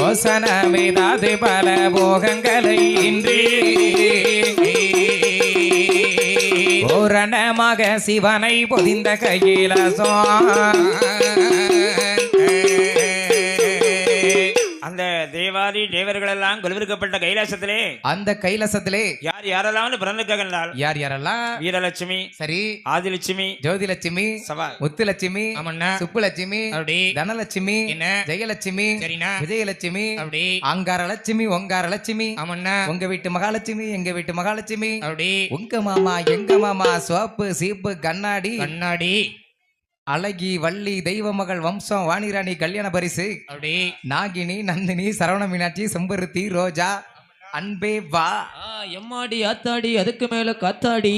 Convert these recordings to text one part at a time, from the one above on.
ோசனமிதாது பல போகங்களை இன்றி பூரணமாக சிவனை பொதிந்த கையிலசம் அந்த தேவாதி தேவர்கள் எல்லாம் கொலுவிருக்கப்பட்ட கைலாசத்திலே அந்த கைலாசத்திலே யார் யாரெல்லாம் பிறந்திருக்கார்கள்? யார் யாரெல்லாம்? வீரலட்சுமி, சரி, ஆதிலட்சுமி, ஜோதிலட்சுமி, சவால், முத்துலட்சுமி, ஆமண்ணா, சுப்புலட்சுமி, அப்படி தனலட்சுமி, என்ன, ஜெயலட்சுமி, சரிண்ணா, விஜயலட்சுமி, அப்படி அங்காரலட்சுமி, ஒங்காரலட்சுமி, ஆமண்ணா, உங்க வீட்டு மகாலட்சுமி, எங்க வீட்டு மகாலட்சுமி, அப்படி உங்க மாமா எங்க மாமா, சோப்பு சீப்பு கண்ணாடி கண்ணாடி, அழகி வள்ளி தெய்வ மகள் வம்சம் வாணிராணி கல்யாண பரிசு, அப்படி நாகினி நந்தினி சரவண மீனாட்சி செம்பருத்தி ரோஜா அன்பே வா, எம்மாடி ஆத்தாடி அதுக்கு மேல காத்தாடி,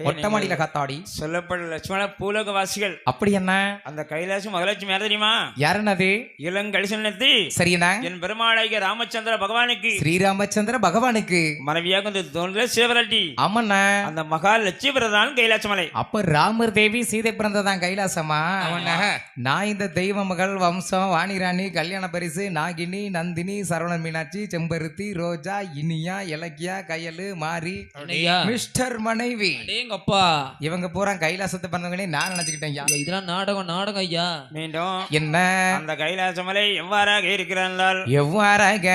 மொட்டமாடியில காத்தாடி சொல்லப்பட்ட லட்சுமண பூலோகவாசிகள். அப்படி என்ன? அந்த கைலாசம் மகாலட்சுமி யார் தெரியுமா? யாருன்னது? இளங்கலிசனத்தி சரிண்ணா, என் பெருமாளாகிய ராமச்சந்திர பகவானுக்கு ஸ்ரீராமச்சந்திர பகவானுக்கு மனைவியாக இந்த தோன்ற சிவராட்டி. ஆமண்ணா, அந்த மகாலட்சுமி பிரதான் கைலாசமலை. அப்ப ராமர் தேவி சீதை பிறந்ததான் கைலாசமா? நான் இந்த தெய்வ மகள் வம்சம் வாணிராணி கல்யாண பரிசு நாகினி நந்தினி சரவண மீனாட்சி செம்பருத்தி ரோஜா இனியா இலக்கியா கயலு மாறி மிஸ்டர் மனைவி அப்பா இவங்க பூரா கைலாசத்தை பிறந்தவங்களே நான் நினைச்சுக்கிட்டேன். இதெல்லாம் நாடகம் ஐயா. மீண்டும் என்ன அந்த கைலாசமலை எவ்வாறாக இருக்கிறார்கள்? எவ்வாறாக?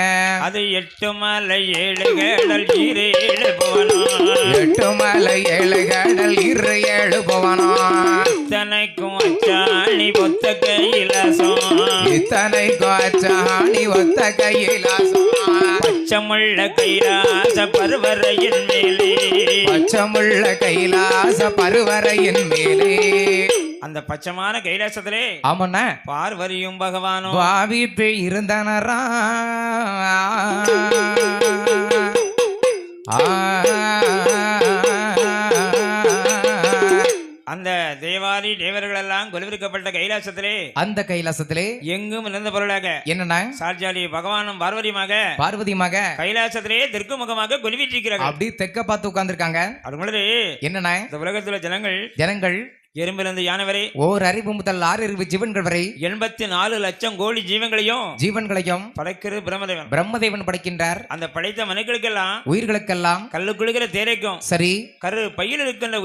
அது 8 மலை 7 கடல் 7 புவனம், 8 மலை 7 கடல் 7 புவனம், இத்தனைக்கும் அச்சாணி ஒத்த கைலாசம், இத்தனைக்கும் அச்சாணி ஒத்த கைலாசம், பச்சமுள்ள கைலாச பருவரையின் மேலே, பச்சமுள்ள கைலாச பருவரையின் மேலே, அந்த பச்சமான கைலாசத்திலே ஆமண்ணா பார்வரியும் பகவானும் பாவித்து இருந்தனரா. அந்த தேவாதி தேவர்கள் எல்லாம் கொலுவிருக்கப்பட்ட கைலாசத்திலே அந்த கைலாசத்திலே எங்கும் இருந்த பொருளாக என்னன்னா சார்ஜாலி பகவானும் பார்வதியுமாக பார்வதியுமாக கைலாசத்திலே தெற்கு முகமாக கொலுவிட்டிருக்கிறார்கள். அப்படி தெக்க பார்த்து உட்கார்ந்துருக்காங்க. அது முன்னாடி என்னன்னா இந்த உலகத்துல ஜனங்கள் எறும்பிலிருந்து யானை வரை ஓர் அறிவு முதல் 6 அறிவு ஜீவன்கள் வரை 84 லட்சம் கோடி ஜீவன்களையும் படைக்கிறது பிரம்மதேவன். பிரம்மதேவன் படைக்கின்றார். அந்த படைத்த மனுக்களுக்கெல்லாம் உயிர்களுக்கெல்லாம் கல்லு குளிக்கிற தேரைக்கும் சரி கரு பையில் இருக்கின்ற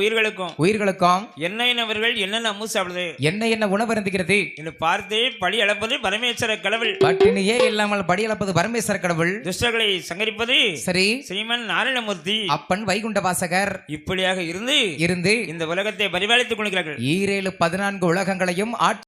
உயிர்களுக்கும் என்னவர்கள் என்னென்ன அம்மு சாப்பிடுது என்ன உணவு இருந்துகிறது என்று பார்த்து படி அளப்பது பரமேஸ்வர கடவுள். பட்டினியே இல்லாமல் படி அளப்பது பரமேஸ்வர கடவுள். துஷ்டர்களை சங்கரிப்பது சரி ஸ்ரீமன் நாராயணமூர்த்தி அப்பன் வைகுண்ட வாசகர். இப்படியாக இருந்து இந்த உலகத்தை பரிபாலித்துக் கொள்கிறார்கள். 14 உலகங்களையும்